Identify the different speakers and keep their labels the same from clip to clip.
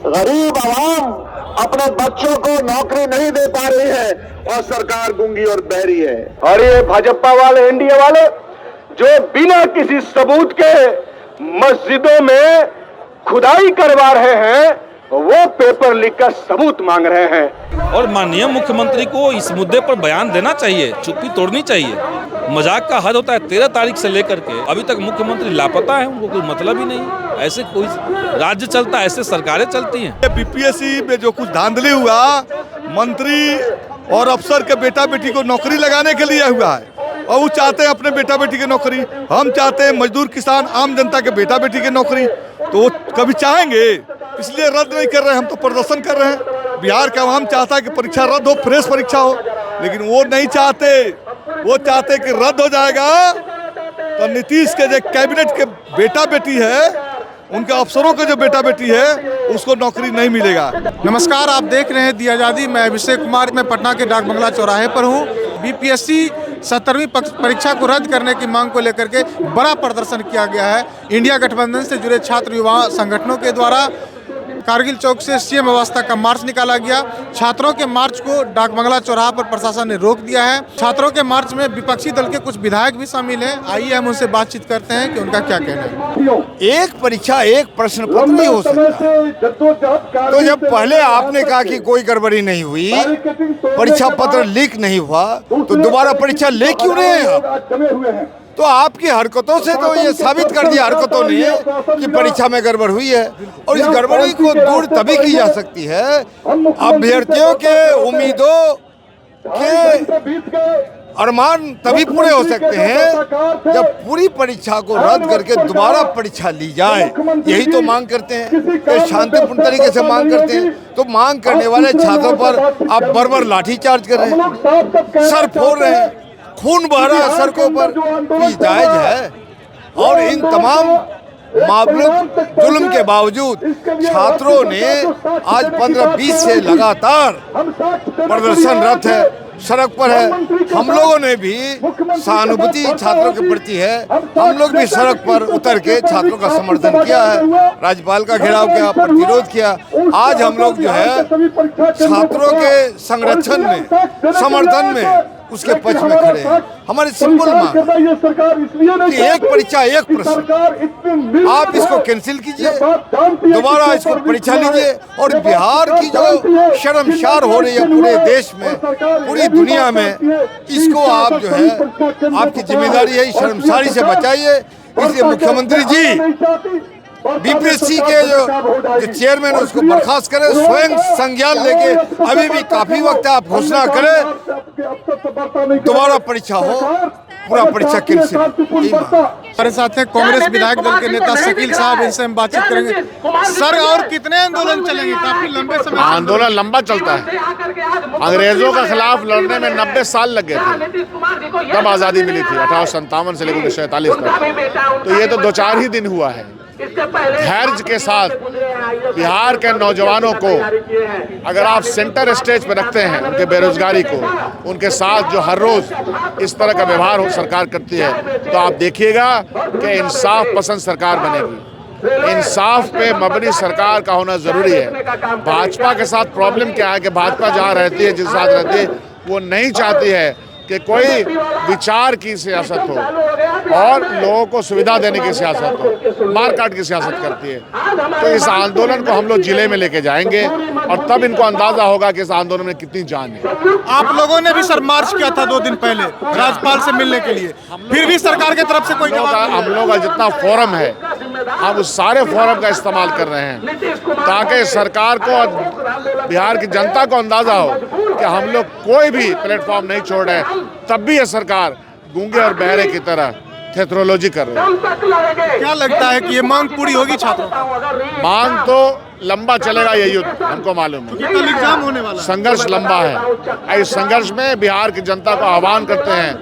Speaker 1: गरीब आवाम अपने बच्चों को नौकरी नहीं दे पा रही है और सरकार गूंगी और बहरी है। और ये भाजपा वाले, एनडीए वाले जो बिना किसी सबूत के मस्जिदों में खुदाई करवा रहे हैं, वो पेपर लीक का सबूत मांग रहे हैं।
Speaker 2: और माननीय मुख्यमंत्री को इस मुद्दे पर बयान देना चाहिए, चुप्पी तोड़नी चाहिए। मजाक का हद होता है। 13 तारीख से लेकर के अभी तक मुख्यमंत्री लापता है, उनको कोई मतलब ही नहीं। ऐसे कोई राज्य चलता है, ऐसे सरकारें चलती हैं।
Speaker 3: बीपीएससी में जो कुछ धांधली हुआ, मंत्री और अफसर के बेटा बेटी को नौकरी लगाने के लिए हुआ है, और वो चाहते हैं अपने बेटा बेटी की नौकरी। हम चाहते हैं मजदूर किसान आम जनता के बेटा बेटी की नौकरी, तो वो कभी चाहेंगे, इसलिए रद्द नहीं कर रहे हैं। हम तो प्रदर्शन कर रहे हैं। बिहार का आवाम चाहता है कि परीक्षा रद्द हो, फ्रेश परीक्षा हो, लेकिन वो नहीं चाहते। वो चाहते कि रद्द हो जाएगा तो नीतीश के जो कैबिनेट के बेटा बेटी है, उनके अफसरों के जो बेटा बेटी है, उसको नौकरी नहीं मिलेगा।
Speaker 4: नमस्कार, आप देख रहे हैं दी आज़ादी। मैं अभिषेक कुमार, मैं पटना के डाक बंगला चौराहे पर हूँ। बीपीएससी 17वीं परीक्षा को रद्द करने की मांग को लेकर के बड़ा प्रदर्शन किया गया है। इंडिया गठबंधन से जुड़े छात्र युवा संगठनों के द्वारा कारगिल चौक से सीएम आवास तक का मार्च निकाला गया। छात्रों के मार्च को डाक बंगला चौराहा पर प्रशासन ने रोक दिया है। छात्रों के मार्च में विपक्षी दल के कुछ विधायक भी शामिल हैं। आइए हम उनसे बातचीत करते हैं कि उनका क्या कहना है।
Speaker 5: एक परीक्षा एक प्रश्न पत्र नहीं हो सकता। तो जब पहले आपने कहा कि कोई गड़बड़ी नहीं हुई, परीक्षा पत्र लीक नहीं हुआ, तो दोबारा परीक्षा ले क्यों रहे हैं आप? तो आपकी हरकतों से तो ये साबित कर दिया, हरकतों ने, कि परीक्षा में गड़बड़ हुई है। और इस गड़बड़ी को दूर तभी की जा सकती है, अभ्यर्थियों के उम्मीदों के अरमान तभी पूरे हो सकते हैं जब पूरी परीक्षा को रद्द करके दोबारा परीक्षा ली जाए। यही तो मांग करते हैं, शांतिपूर्ण तरीके से मांग करते हैं। तो मांग करने वाले छात्रों पर आप बर्बर लाठीचार्ज कर रहे हैं, सर फोड़ रहे हैं, खून बह रहा है सड़कों पर, जायज है। और इन तमाम मामलों जुल्म के बावजूद छात्रों ने आज 15-20 से लगातार प्रदर्शनरत है, सड़क पर है। हम लोगों ने भी सहानुभूति छात्रों के प्रति है, हम लोग भी सड़क पर उतर के छात्रों का समर्थन किया है, राज्यपाल का घेराव किया, प्रतिरोध किया। आज हम लोग जो है छात्रों के संरक्षण में, समर्थन में, उसके पक्ष में खड़े हैं। हमारी सिंपल मांग कि एक परीक्षा एक प्रश्न, आप इसको कैंसिल कीजिए, दोबारा इसको परीक्षा लीजिए। और बिहार की जो शर्मसार हो रही है पूरे देश में, पूरी दुनिया में, इसको आप जो है, आपकी जिम्मेदारी है, शर्मसारी से बचाइए। इसलिए मुख्यमंत्री जी बीपीएससी के जो चेयरमैन उसको बर्खास्त करें, स्वयं संज्ञान लेके, अभी भी काफी वक्त है, आप घोषणा करें, दोबारा परीक्षा हो, पूरा परीक्षा कैंसिल।
Speaker 4: हमारे साथ हैं कांग्रेस विधायक दल के नेता शकील साहब, इनसे हम बातचीत करेंगे। सर, और कितने आंदोलन चलेंगे? काफी लंबे समय
Speaker 6: आंदोलन लंबा चलता है। अंग्रेजों के खिलाफ लड़ने में 90 साल लग गए थे, तब आज़ादी मिली थी 1857 से लेकर 1947 तक। तो ये तो 2-4 ही दिन हुआ है। धैर्य के साथ बिहार के नौजवानों को अगर आप सेंटर स्टेज पर रखते हैं, उनके बेरोजगारी को, उनके साथ जो हर रोज इस तरह का व्यवहार सरकार करती है, तो आप देखिएगा कि इंसाफ पसंद सरकार बनेगी। इंसाफ पे मबनी सरकार का होना जरूरी है। भाजपा के साथ प्रॉब्लम क्या है कि भाजपा जहाँ रहती है, जिस साथ रहती है, वो नहीं चाहती है कि कोई विचार की सियासत हो और लोगों को सुविधा देने की सियासत हो, मारकाट की सियासत करती है। तो इस आंदोलन को हम लोग जिले में लेके जाएंगे और तब इनको अंदाजा होगा कि इस आंदोलन में कितनी जान है।
Speaker 4: आप लोगों ने भी सर मार्च किया था 2 दिन पहले राज्यपाल से मिलने के लिए, फिर भी सरकार की तरफ से कोई जवाब नहीं।
Speaker 6: हम लोग का जितना फोरम है, हम उस सारे फोरम का इस्तेमाल कर रहे हैं ताकि सरकार को और बिहार की जनता को अंदाजा हो कि हम लोग कोई भी प्लेटफॉर्म नहीं छोड़ रहे हैं। तब भी ये सरकार गूंगे और बहरे की तरह थेट्रोलॉजी कर रही है।
Speaker 4: क्या लगता है कि ये मांग पूरी होगी छात्रों?
Speaker 6: मांग तो लंबा चलेगा ये युद्ध, हमको मालूम है।
Speaker 4: कल एग्जाम होने वाला है।
Speaker 6: संघर्ष लंबा है। इस संघर्ष में बिहार की जनता को आह्वान करते हैं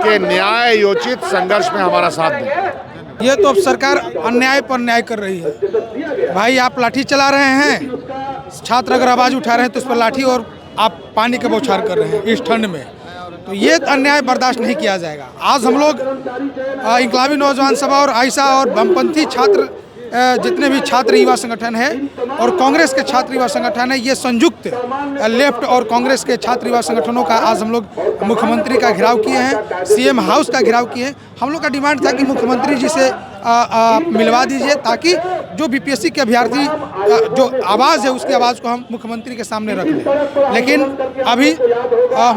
Speaker 6: कि न्याय योचित संघर्ष में हमारा साथ दें।
Speaker 7: ये तो अब सरकार अन्याय पर न्याय कर रही है। भाई, आप लाठी चला रहे हैं, छात्र अगर आवाज उठा रहे हैं तो उस पर लाठी और आप पानी का बौछार कर रहे हैं इस ठंड में, तो ये अन्याय बर्दाश्त नहीं किया जाएगा। आज हम लोग इंकलाबी नौजवान सभा और आयशा और वामपंथी छात्र जितने भी छात्र युवा संगठन है और कांग्रेस के छात्र युवा संगठन है, ये संयुक्त लेफ्ट और कांग्रेस के छात्र युवा संगठनों का आज हम लोग मुख्यमंत्री का घेराव किए हैं, सीएम हाउस का घेराव किए हैं। हम लोग का डिमांड था कि मुख्यमंत्री जी से मिलवा दीजिए ताकि जो बीपीएससी के अभ्यर्थी जो आवाज़ है उसकी आवाज़ को हम मुख्यमंत्री के सामने रख लें। लेकिन अभी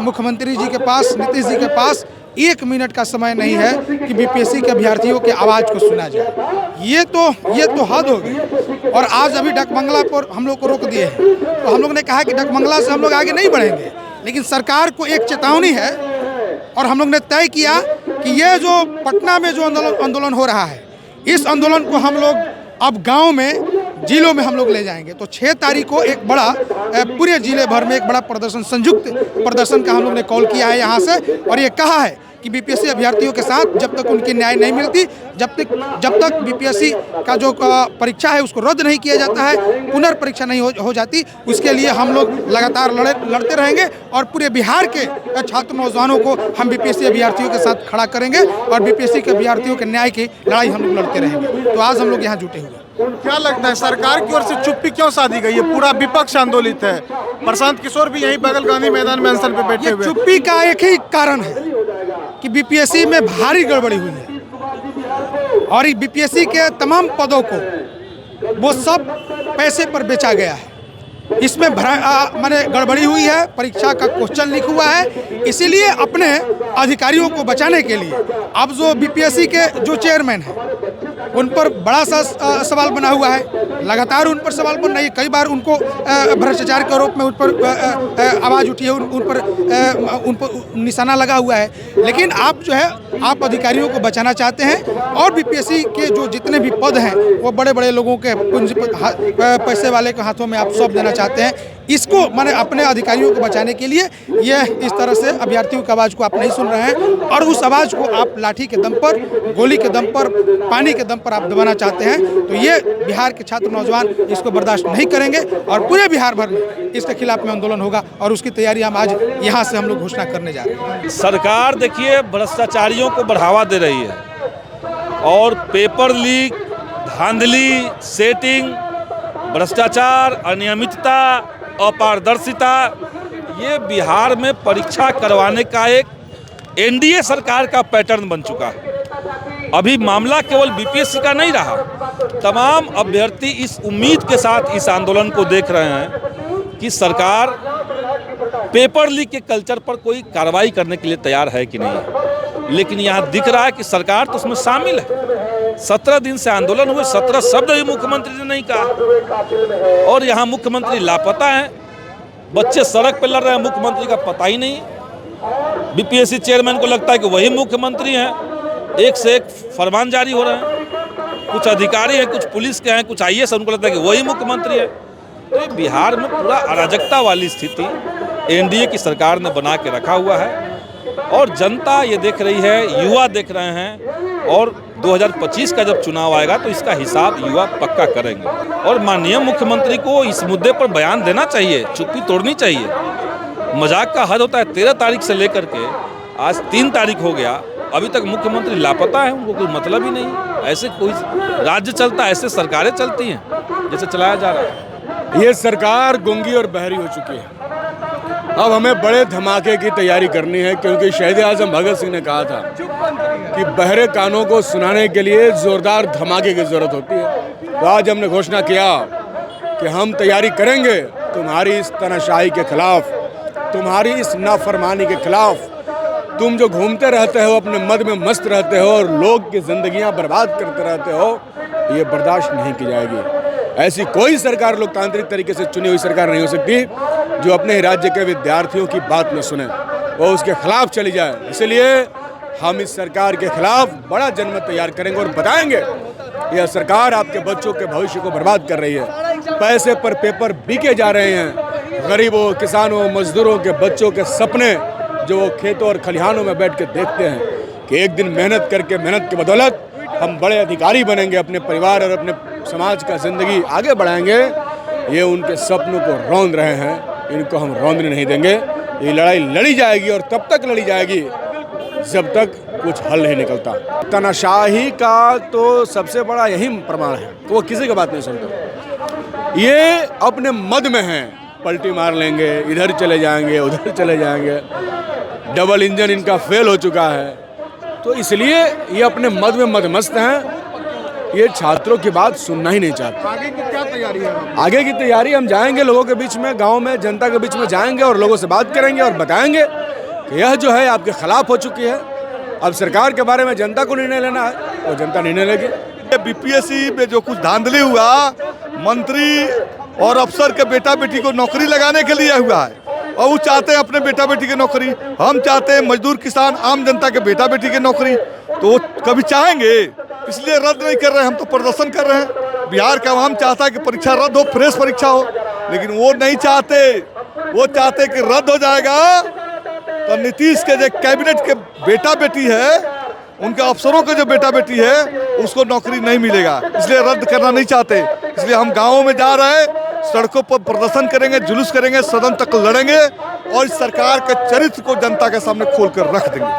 Speaker 7: मुख्यमंत्री जी के पास, नीतीश जी के पास 1 मिनट का समय नहीं है कि बीपीएससी के अभ्यर्थियों की आवाज़ को सुना जाए। ये तो हद हो गई। और आज अभी डकबंगला पर हम लोग को रोक दिए हैं, तो हम लोग ने कहा कि डकबंगला से हम लोग आगे नहीं बढ़ेंगे, लेकिन सरकार को एक चेतावनी है और हम लोग ने तय किया कि ये जो पटना में जो आंदोलन हो रहा है, इस आंदोलन को हम लोग अब गांव में, जिलों में हम लोग ले जाएंगे। तो 6 तारीख को एक बड़ा पूरे जिले भर में एक बड़ा प्रदर्शन, संयुक्त प्रदर्शन का हम लोग ने कॉल किया है यहाँ से, और ये कहा है कि बीपीएससी अभ्यर्थियों के साथ जब तक उनकी न्याय नहीं मिलती, जब तक बीपीएससी का जो परीक्षा है उसको रद्द नहीं किया जाता है, पुनर्परीक्षा नहीं हो जाती, उसके लिए हम लोग लगातार लड़ते रहेंगे और पूरे बिहार के छात्र नौजवानों को हम बीपीएससी अभ्यर्थियों के साथ खड़ा करेंगे और बीपीएससी के अभ्यर्थियों के न्याय की लड़ाई हम लोग लड़ते रहेंगे। तो आज हम लोग यहाँ जुटे हुए हैं।
Speaker 4: क्या लगता है सरकार की ओर से चुप्पी क्यों साधी गई है? पूरा विपक्ष आंदोलित है, प्रशांत किशोर भी यहीं बगल गांधी मैदान में अनशन पे बैठे हुए।
Speaker 7: चुप्पी का एक ही कारण है कि बीपीएससी में भारी गड़बड़ी हुई है और बीपीएससी के तमाम पदों को वो सब पैसे पर बेचा गया है। इसमें माने गड़बड़ी हुई है, परीक्षा का क्वेश्चन लीक हुआ है। इसीलिए अपने अधिकारियों को बचाने के लिए अब जो बीपीएससी के जो चेयरमैन हैं उन पर बड़ा सा सवाल बना हुआ है, लगातार उन पर सवाल बन रही है। कई बार उनको भ्रष्टाचार के आरोप में उन पर आवाज़ उठी है, उन पर निशाना लगा हुआ है। लेकिन आप जो है आप अधिकारियों को बचाना चाहते हैं और बीपीएससी के जो जितने भी पद हैं वो बड़े बड़े लोगों के पैसे वाले के हाथों में आप सौंप देना चाहते हैं। इसको माने अपने अधिकारियों को बचाने के लिए यह इस तरह से अभ्यर्थियों की आवाज़ को आप नहीं सुन रहे हैं और उस आवाज़ को आप लाठी के दम पर, गोली के दम पर, पानी के दम पर आप दबाना चाहते हैं। तो ये बिहार के छात्र नौजवान इसको बर्दाश्त नहीं करेंगे और पूरे बिहार भर में इसके खिलाफ में आंदोलन होगा और उसकी तैयारी हम आज यहाँ से हम लोग घोषणा करने जा रहे हैं।
Speaker 2: सरकार देखिए भ्रष्टाचारियों को बढ़ावा दे रही है और पेपर लीक, धांधली, सेटिंग, भ्रष्टाचार, अनियमितता, अपारदर्शिता, ये बिहार में परीक्षा करवाने का एक एनडीए सरकार का पैटर्न बन चुका है। अभी मामला केवल बीपीएससी का नहीं रहा, तमाम अभ्यर्थी इस उम्मीद के साथ इस आंदोलन को देख रहे हैं कि सरकार पेपर लीक के कल्चर पर कोई कार्रवाई करने के लिए तैयार है कि नहीं। लेकिन यहाँ दिख रहा है कि सरकार तो उसमें शामिल है। 17 दिन से आंदोलन हुए, 17 शब्द भी मुख्यमंत्री ने नहीं कहा और यहाँ मुख्यमंत्री लापता है। बच्चे सड़क पर लड़ रहे हैं, मुख्यमंत्री का पता ही नहीं। बीपीएससी चेयरमैन को लगता है कि वही मुख्यमंत्री हैं, एक से एक फरमान जारी हो रहे हैं। कुछ अधिकारी हैं, कुछ पुलिस के हैं, कुछ आईएएस, उनको लगता है कि वही मुख्यमंत्री है। तो बिहार में पूरा अराजकता वाली स्थिति एनडीए की सरकार ने बना के रखा हुआ है और जनता ये देख रही है, युवा देख रहे हैं और 2025 का जब चुनाव आएगा तो इसका हिसाब युवा पक्का करेंगे। और माननीय मुख्यमंत्री को इस मुद्दे पर बयान देना चाहिए, चुप्पी तोड़नी चाहिए। मजाक का हद होता है। 13 तारीख से लेकर के आज 3 तारीख हो गया, अभी तक मुख्यमंत्री लापता है, उनको कोई मतलब ही नहीं। ऐसे कोई राज्य चलता है, ऐसे सरकारें चलती हैं जैसे चलाया जा रहा है।
Speaker 8: ये सरकार गूंगी और बहरी हो चुकी है। अब हमें बड़े धमाके की तैयारी करनी है क्योंकि शहीद आजम भगत सिंह ने कहा था कि बहरे कानों को सुनाने के लिए जोरदार धमाके की जरूरत होती है। तो आज हमने घोषणा किया कि हम तैयारी करेंगे तुम्हारी इस तानाशाही के खिलाफ, तुम्हारी इस नाफरमानी के खिलाफ। तुम जो घूमते रहते हो, अपने मद में मस्त रहते हो और लोग की जिंदगियां बर्बाद करते रहते हो, ये बर्दाश्त नहीं की जाएगी। ऐसी कोई सरकार लोकतांत्रिक तरीके से चुनी हुई सरकार नहीं हो सकती जो अपने राज्य के विद्यार्थियों की बात न सुने, वो उसके खिलाफ चली जाए। इसलिए हम इस सरकार के खिलाफ बड़ा जनमत तैयार करेंगे और बताएंगे यह सरकार आपके बच्चों के भविष्य को बर्बाद कर रही है। पैसे पर पेपर बिके जा रहे हैं। गरीबों, किसानों, मजदूरों के बच्चों के सपने जो वो खेतों और खलिहानों में बैठ के देखते हैं कि एक दिन मेहनत करके, मेहनत की बदौलत हम बड़े अधिकारी बनेंगे, अपने परिवार और अपने समाज का जिंदगी आगे बढ़ाएंगे, ये उनके सपनों को रौंद रहे हैं। इनको हम रौंदने नहीं देंगे। ये लड़ाई लड़ी जाएगी और तब तक लड़ी जाएगी जब तक कुछ हल नहीं निकलता। तानाशाही का तो सबसे बड़ा यही प्रमाण है कि वो किसी की बात नहीं सुनता। ये अपने मद में हैं, पलटी मार लेंगे, इधर चले जाएंगे, उधर चले जाएंगे, डबल इंजन इनका फेल हो चुका है, तो इसलिए ये अपने मद में मदमस्त हैं। ये छात्रों की बात सुनना ही नहीं चाहते।
Speaker 4: आगे की क्या तैयारी है?
Speaker 8: आगे की तैयारी हम जाएंगे लोगों के बीच में, गांव में, जनता के बीच में जाएंगे और लोगों से बात करेंगे और बताएंगे कि यह जो है आपके खिलाफ हो चुकी है। अब सरकार के बारे में जनता को निर्णय लेना है और जनता निर्णय लेगी।
Speaker 3: बीपीएससी में जो कुछ धांधली हुआ, मंत्री और अफसर के बेटा बेटी को नौकरी लगाने के लिए हुआ है, और वो चाहते हैं अपने बेटा बेटी की नौकरी। हम चाहते हैं मजदूर किसान आम जनता के बेटा बेटी की नौकरी, तो वो कभी चाहेंगे, इसलिए रद्द नहीं कर रहे हैं। हम तो प्रदर्शन कर रहे हैं। बिहार का आवाम चाहता है कि परीक्षा रद्द हो, फ्रेश परीक्षा हो, लेकिन वो नहीं चाहते। वो चाहते कि रद्द हो जाएगा तो नीतीश के जो कैबिनेट के बेटा बेटी है, उनके अफसरों के जो बेटा बेटी है, उसको नौकरी नहीं मिलेगा, इसलिए रद्द करना नहीं चाहते। इसलिए हम गाँवों में जा रहे हैं, सड़कों पर प्रदर्शन करेंगे, जुलूस करेंगे, सदन तक लड़ेंगे और इस सरकार के चरित्र को जनता के सामने खोल कर रख देंगे।